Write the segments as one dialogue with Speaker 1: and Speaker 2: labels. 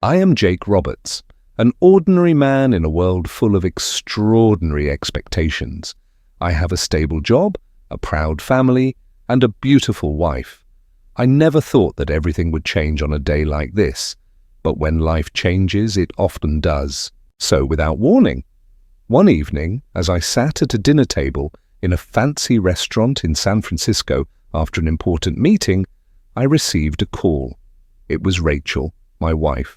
Speaker 1: I am Jake Roberts, an ordinary man in a world full of extraordinary expectations. I have a stable job, a proud family, and a beautiful wife. I never thought that everything would change on a day like this, but when life changes, it often does. So without warning. One evening, as I sat at a dinner table in a fancy restaurant in San Francisco after an important meeting, I received a call. It was Rachel, my wife.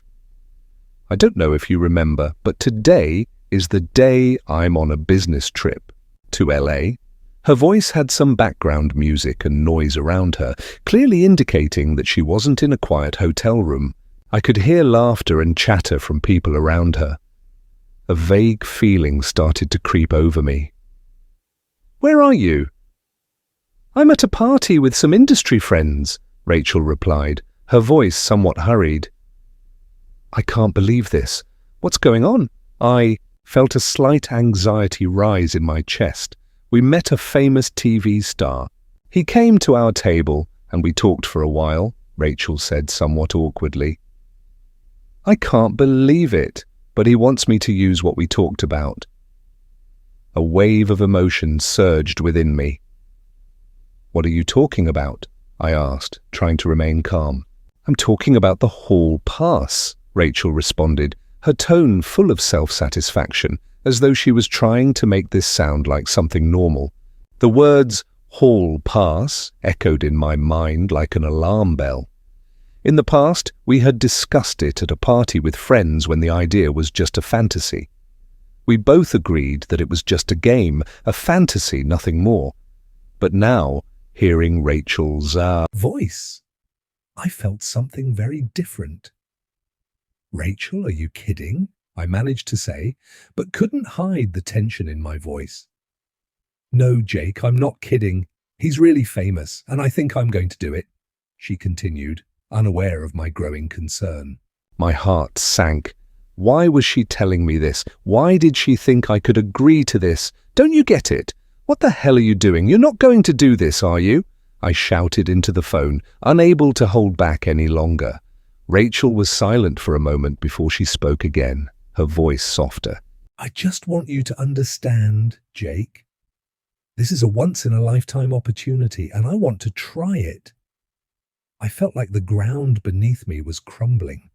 Speaker 1: I don't know if you remember, but today is the day I'm on a business trip to LA. Her voice had some background music and noise around her, clearly indicating that she wasn't in a quiet hotel room. I could hear laughter and chatter from people around her. A vague feeling started to creep over me. "Where are you?" "I'm at a party with some industry friends," Rachel replied, her voice somewhat hurried. "I can't believe this. What's going on?" I felt a slight anxiety rise in my chest. We met a famous TV star. "He came to our table and we talked for a while," Rachel said somewhat awkwardly. "I can't believe it, but he wants me to use what we talked about." A wave of emotion surged within me. "What are you talking about?" I asked, trying to remain calm. "I'm talking about the hall pass," Rachel responded, her tone full of self-satisfaction, as though she was trying to make this sound like something normal. The words hall pass echoed in my mind like an alarm bell. In the past, we had discussed it at a party with friends when the idea was just a fantasy. We both agreed that it was just a game, a fantasy, nothing more. But now, hearing Rachel's voice, I felt something very different. "Rachel, are you kidding?" I managed to say, but couldn't hide the tension in my voice. "No, Jake, I'm not kidding. He's really famous, and I think I'm going to do it," she continued, unaware of my growing concern. My heart sank. Why was she telling me this? Why did she think I could agree to this? "Don't you get it? What the hell are you doing? You're not going to do this, are you?" I shouted into the phone, unable to hold back any longer. Rachel was silent for a moment before she spoke again, her voice softer. "I just want you to understand, Jake. This is a once-in-a-lifetime opportunity, and I want to try it." I felt like the ground beneath me was crumbling.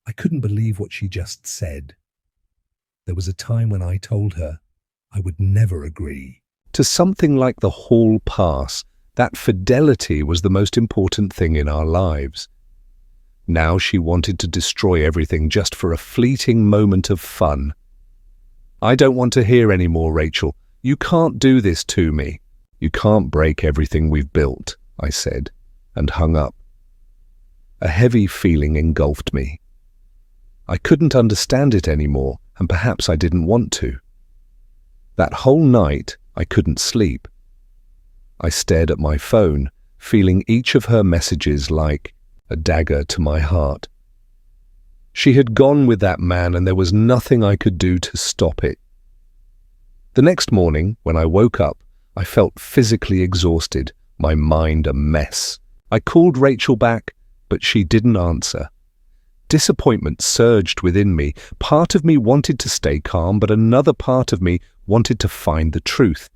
Speaker 1: I couldn't believe what she just said. There was a time when I told her I would never agree to something like the hall pass, that fidelity was the most important thing in our lives. Now she wanted to destroy everything just for a fleeting moment of fun. "I don't want to hear any more, Rachel. You can't do this to me. You can't break everything we've built," I said, and hung up. A heavy feeling engulfed me. I couldn't understand it anymore, and perhaps I didn't want to. That whole night, I couldn't sleep. I stared at my phone, feeling each of her messages like a dagger to my heart. She had gone with that man, and there was nothing I could do to stop it. The next morning, when I woke up, I felt physically exhausted, my mind a mess. I called Rachel back, but she didn't answer. Disappointment surged within me. Part of me wanted to stay calm, but another part of me wanted to find the truth.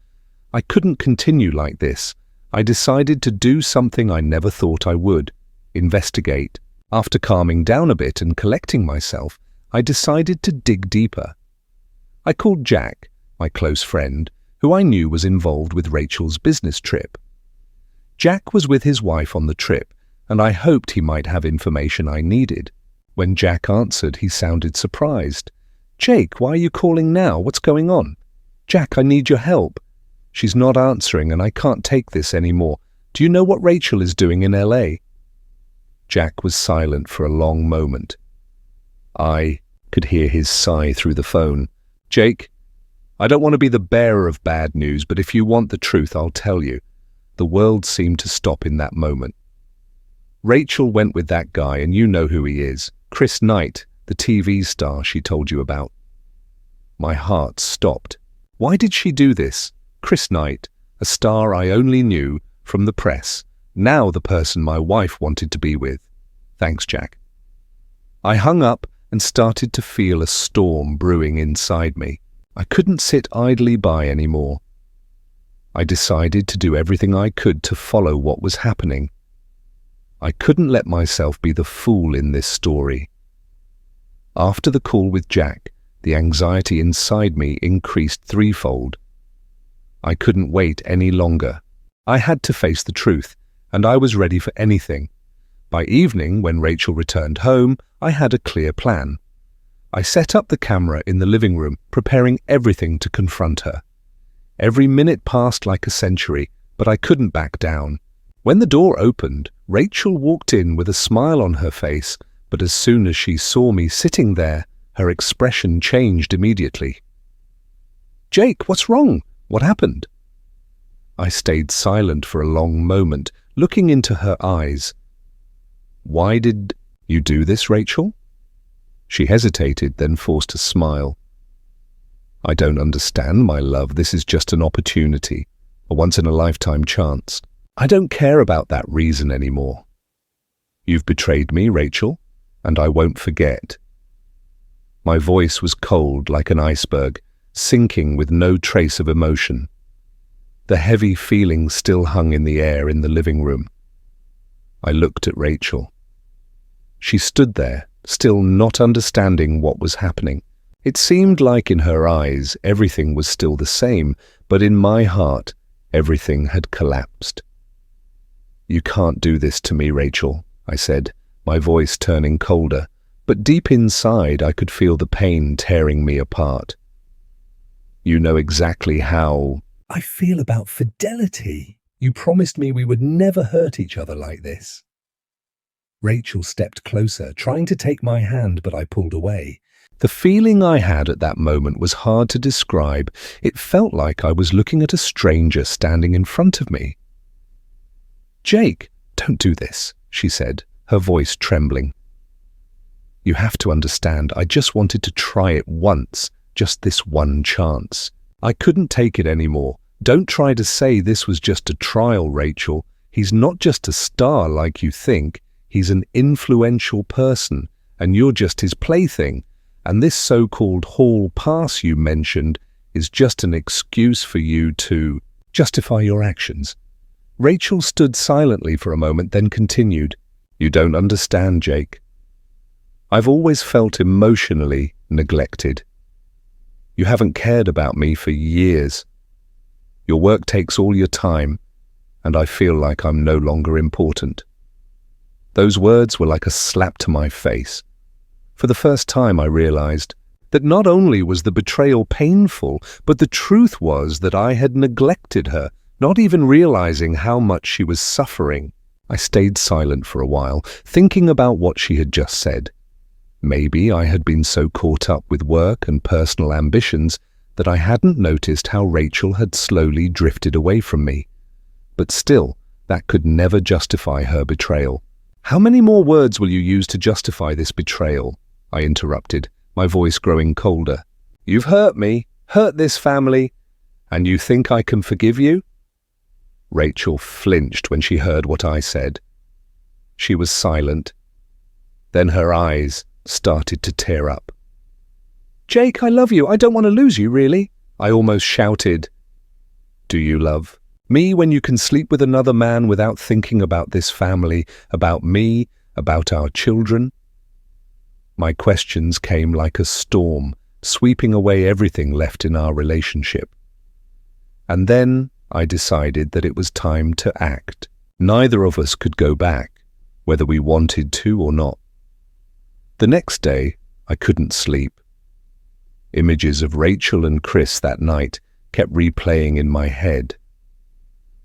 Speaker 1: I couldn't continue like this. I decided to do something I never thought I would: investigate. After calming down a bit and collecting myself, I decided to dig deeper. I called Jack, my close friend, who I knew was involved with Rachel's business trip. Jack was with his wife on the trip, and I hoped he might have information I needed. When Jack answered, he sounded surprised. "Jake, why are you calling now? What's going on?" "Jack, I need your help. She's not answering and I can't take this anymore. Do you know what Rachel is doing in LA?" Jack was silent for a long moment. I could hear his sigh through the phone. "Jake, I don't want to be the bearer of bad news, but if you want the truth, I'll tell you." The world seemed to stop in that moment. "Rachel went with that guy, and you know who he is. Chris Knight, the TV star she told you about." My heart stopped. Why did she do this? Chris Knight, a star I only knew from the press, now the person my wife wanted to be with. Thanks, Jack. I hung up and started to feel a storm brewing inside me. I couldn't sit idly by anymore. I decided to do everything I could to follow what was happening. I couldn't let myself be the fool in this story. After the call with Jack, the anxiety inside me increased threefold. I couldn't wait any longer. I had to face the truth, and I was ready for anything. By evening, when Rachel returned home, I had a clear plan. I set up the camera in the living room, preparing everything to confront her. Every minute passed like a century, but I couldn't back down. When the door opened, Rachel walked in with a smile on her face, but as soon as she saw me sitting there, her expression changed immediately. "Jake, what's wrong? What happened?" I stayed silent for a long moment, looking into her eyes. "Why did you do this, Rachel?" She hesitated, then forced a smile. "I don't understand, my love. This is just an opportunity, a once-in-a-lifetime chance. I don't care about that reason anymore. You've betrayed me, Rachel, and I won't forget." My voice was cold like an iceberg, sinking with no trace of emotion. The heavy feeling still hung in the air in the living room. I looked at Rachel. She stood there, still not understanding what was happening. It seemed like in her eyes everything was still the same, but in my heart everything had collapsed. "You can't do this to me, Rachel," I said, my voice turning colder, but deep inside I could feel the pain tearing me apart. "You know exactly how I feel about fidelity. You promised me we would never hurt each other like this." Rachel stepped closer, trying to take my hand, but I pulled away. The feeling I had at that moment was hard to describe. It felt like I was looking at a stranger standing in front of me. "Jake, don't do this," she said, her voice trembling. "You have to understand, I just wanted to try it once, just this one chance. I couldn't take it anymore. Don't try to say this was just a trial, Rachel. He's not just a star like you think. He's an influential person, and you're just his plaything. And this so-called hall pass you mentioned is just an excuse for you to justify your actions." Rachel stood silently for a moment, then continued, "You don't understand, Jake. I've always felt emotionally neglected. You haven't cared about me for years. Your work takes all your time, and I feel like I'm no longer important." Those words were like a slap to my face. For the first time I realized that not only was the betrayal painful, but the truth was that I had neglected her, not even realizing how much she was suffering. I stayed silent for a while, thinking about what she had just said. Maybe I had been so caught up with work and personal ambitions that I hadn't noticed how Rachel had slowly drifted away from me. But still, that could never justify her betrayal. "How many more words will you use to justify this betrayal?" I interrupted, my voice growing colder. "You've hurt me, hurt this family, and you think I can forgive you?" Rachel flinched when she heard what I said. She was silent. Then her eyes started to tear up. "Jake, I love you. I don't want to lose you, really," I almost shouted. "Do you love me when you can sleep with another man without thinking about this family, about me, about our children?" My questions came like a storm, sweeping away everything left in our relationship. And then I decided that it was time to act. Neither of us could go back, whether we wanted to or not. The next day, I couldn't sleep. Images of Rachel and Chris that night kept replaying in my head.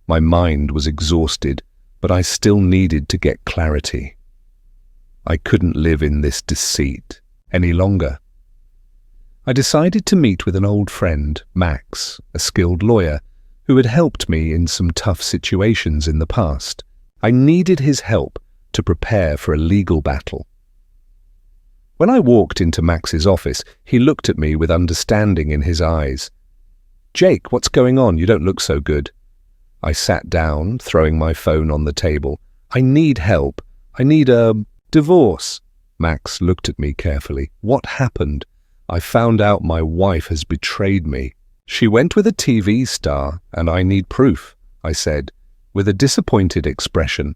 Speaker 1: My mind was exhausted, but I still needed to get clarity. I couldn't live in this deceit any longer. I decided to meet with an old friend, Max, a skilled lawyer, who had helped me in some tough situations in the past. I needed his help to prepare for a legal battle. When I walked into Max's office, he looked at me with understanding in his eyes. "Jake, what's going on? You don't look so good." I sat down, throwing my phone on the table. "I need help. I need a divorce," Max looked at me carefully. What happened? I found out my wife has betrayed me. She went with a TV star, and I need proof, I said, with a disappointed expression.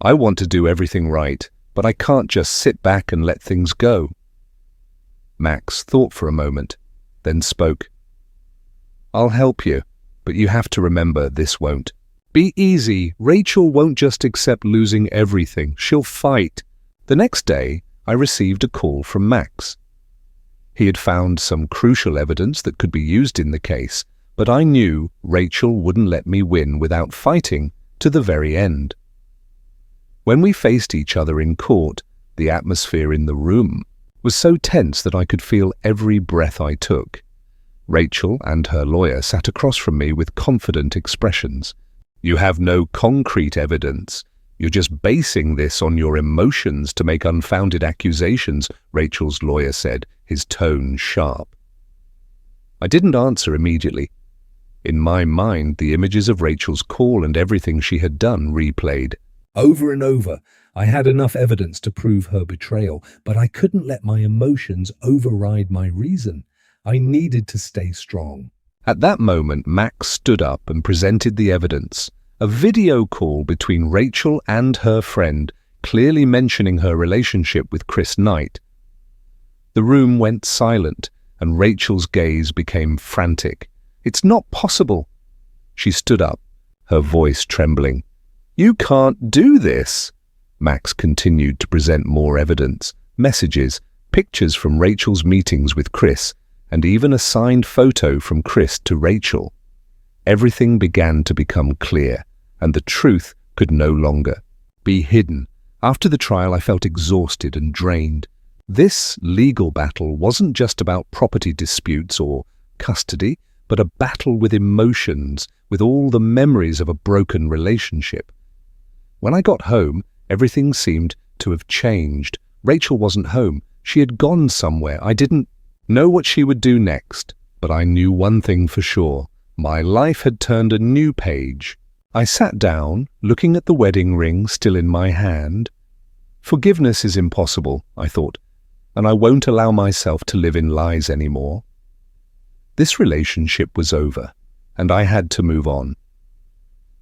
Speaker 1: I want to do everything right, but I can't just sit back and let things go. Max thought for a moment, then spoke. I'll help you, but you have to remember this won't. Be easy. Rachel won't just accept losing everything. She'll fight. The next day, I received a call from Max. He had found some crucial evidence that could be used in the case, but I knew Rachel wouldn't let me win without fighting to the very end. When we faced each other in court, the atmosphere in the room was so tense that I could feel every breath I took. Rachel and her lawyer sat across from me with confident expressions. You have no concrete evidence. You're just basing this on your emotions to make unfounded accusations, Rachel's lawyer said, his tone sharp. I didn't answer immediately. In my mind, the images of Rachel's call and everything she had done replayed. Over and over, I had enough evidence to prove her betrayal, but I couldn't let my emotions override my reason. I needed to stay strong. At that moment, Max stood up and presented the evidence. A video call between Rachel and her friend, clearly mentioning her relationship with Chris Knight. The room went silent, and Rachel's gaze became frantic. It's not possible. She stood up, her voice trembling. You can't do this. Max continued to present more evidence, messages, pictures from Rachel's meetings with Chris, and even a signed photo from Chris to Rachel. Everything began to become clear, and the truth could no longer be hidden. After the trial, I felt exhausted and drained. This legal battle wasn't just about property disputes or custody, but a battle with emotions, with all the memories of a broken relationship. When I got home, everything seemed to have changed. Rachel wasn't home. She had gone somewhere. I didn't know what she would do next, but I knew one thing for sure. My life had turned a new page. I sat down, looking at the wedding ring still in my hand. Forgiveness is impossible, I thought, and I won't allow myself to live in lies anymore. This relationship was over, and I had to move on.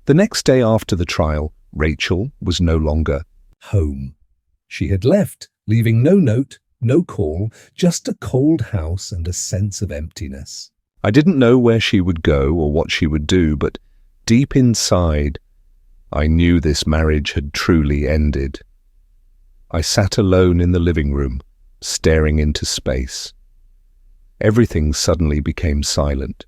Speaker 1: The next day after the trial, Rachel was no longer home. She had left, leaving no note, no call, just a cold house and a sense of emptiness. I didn't know where she would go or what she would do, but deep inside, I knew this marriage had truly ended. I sat alone in the living room, staring into space. Everything suddenly became silent.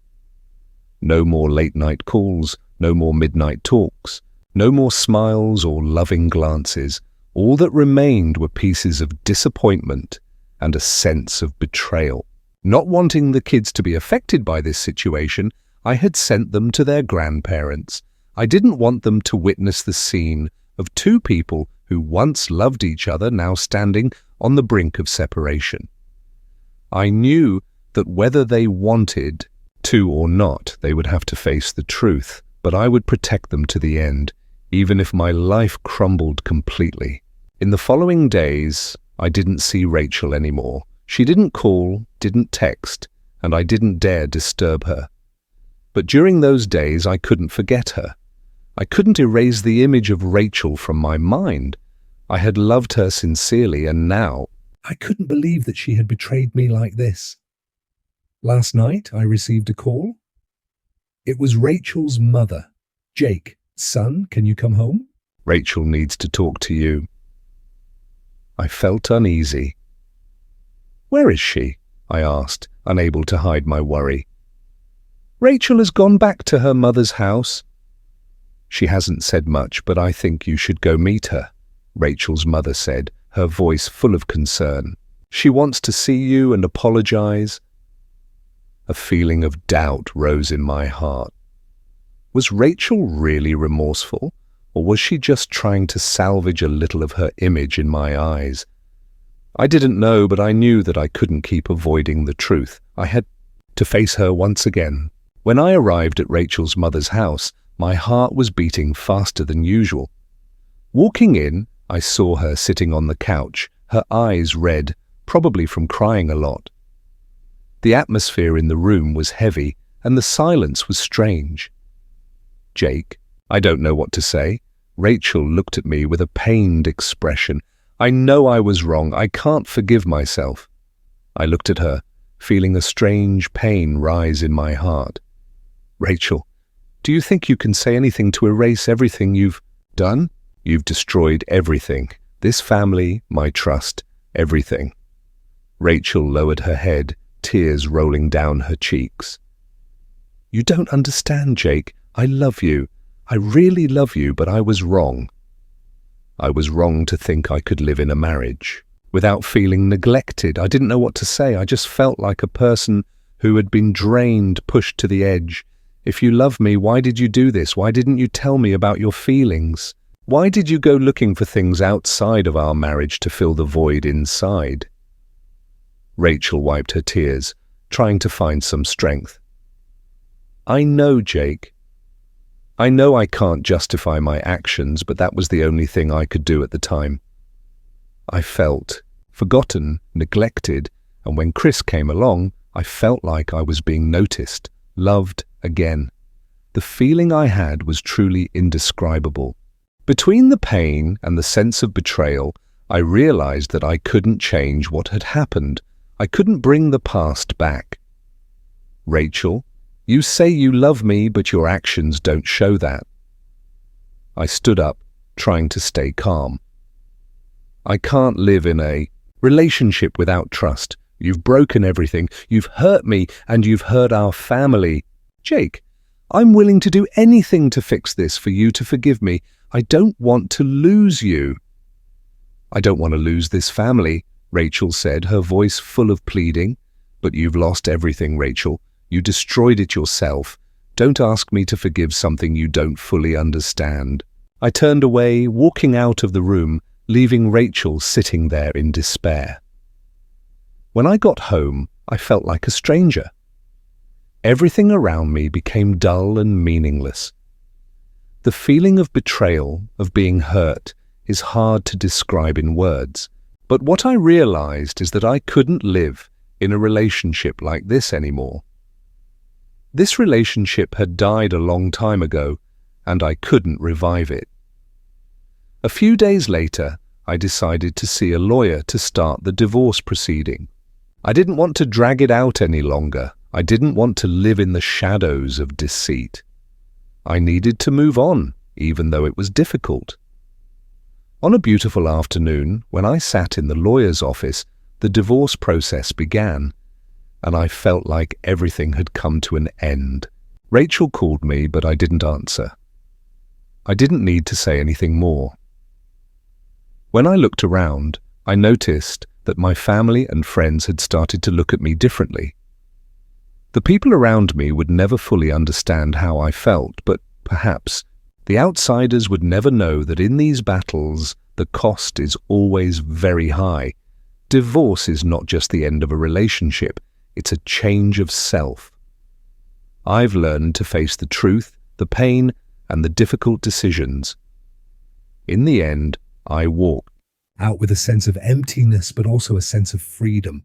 Speaker 1: No more late-night calls, no more midnight talks, no more smiles or loving glances. All that remained were pieces of disappointment and a sense of betrayal. Not wanting the kids to be affected by this situation, I had sent them to their grandparents. I didn't want them to witness the scene of two people who once loved each other now standing on the brink of separation. I knew that whether they wanted to or not, they would have to face the truth, but I would protect them to the end, even if my life crumbled completely. In the following days, I didn't see Rachel anymore. She didn't call, didn't text, and I didn't dare disturb her. But during those days, I couldn't forget her. I couldn't erase the image of Rachel from my mind. I had loved her sincerely, and now I couldn't believe that she had betrayed me like this. Last night, I received a call. It was Rachel's mother. Jake, son, can you come home? Rachel needs to talk to you. I felt uneasy. Where is she? I asked, unable to hide my worry. Rachel has gone back to her mother's house. She hasn't said much, but I think you should go meet her, Rachel's mother said, her voice full of concern. She wants to see you and apologize. A feeling of doubt rose in my heart. Was Rachel really remorseful? Or was she just trying to salvage a little of her image in my eyes? I didn't know, but I knew that I couldn't keep avoiding the truth. I had to face her once again. When I arrived at Rachel's mother's house, my heart was beating faster than usual. Walking in, I saw her sitting on the couch, her eyes red, probably from crying a lot. The atmosphere in the room was heavy, and the silence was strange. "Jake, I don't know what to say." Rachel looked at me with a pained expression. "I know I was wrong. I can't forgive myself." I looked at her, feeling a strange pain rise in my heart. "Rachel, do you think you can say anything to erase everything you've done? You've destroyed everything. This family, my trust, everything." Rachel lowered her head, tears rolling down her cheeks. "You don't understand, Jake. I love you. I really love you, but I was wrong. I was wrong to think I could live in a marriage without feeling neglected. I didn't know what to say. I just felt like a person who had been drained, pushed to the edge. If you love me, why did you do this? Why didn't you tell me about your feelings? Why did you go looking for things outside of our marriage to fill the void inside?" Rachel wiped her tears, trying to find some strength. "I know, Jake. I know I can't justify my actions, but that was the only thing I could do at the time. I felt forgotten, neglected, and when Chris came along, I felt like I was being noticed, loved again. The feeling I had was truly indescribable. Between the pain and the sense of betrayal, I realized that I couldn't change what had happened. I couldn't bring the past back. "Rachel, you say you love me, but your actions don't show that." I stood up, trying to stay calm. "I can't live in a relationship without trust. You've broken everything. You've hurt me, and you've hurt our family. Jake, I'm willing to do anything to fix this for you to forgive me. I don't want to lose you." "I don't want to lose this family," Rachel said, her voice full of pleading. "But you've lost everything, Rachel. You destroyed it yourself. Don't ask me to forgive something you don't fully understand." I turned away, walking out of the room, leaving Rachel sitting there in despair. When I got home, I felt like a stranger. Everything around me became dull and meaningless. The feeling of betrayal, of being hurt, is hard to describe in words. But what I realized is that I couldn't live in a relationship like this anymore. This relationship had died a long time ago, and I couldn't revive it. A few days later, I decided to see a lawyer to start the divorce proceeding. I didn't want to drag it out any longer. I didn't want to live in the shadows of deceit. I needed to move on, even though it was difficult. On a beautiful afternoon, when I sat in the lawyer's office, the divorce process began, and I felt like everything had come to an end. Rachel called me, but I didn't answer. I didn't need to say anything more. When I looked around, I noticed that my family and friends had started to look at me differently. The people around me would never fully understand how I felt, but perhaps the outsiders would never know that in these battles, the cost is always very high. Divorce is not just the end of a relationship, it's a change of self. I've learned to face the truth, the pain, and the difficult decisions. In the end, I walked out with a sense of emptiness, but also a sense of freedom.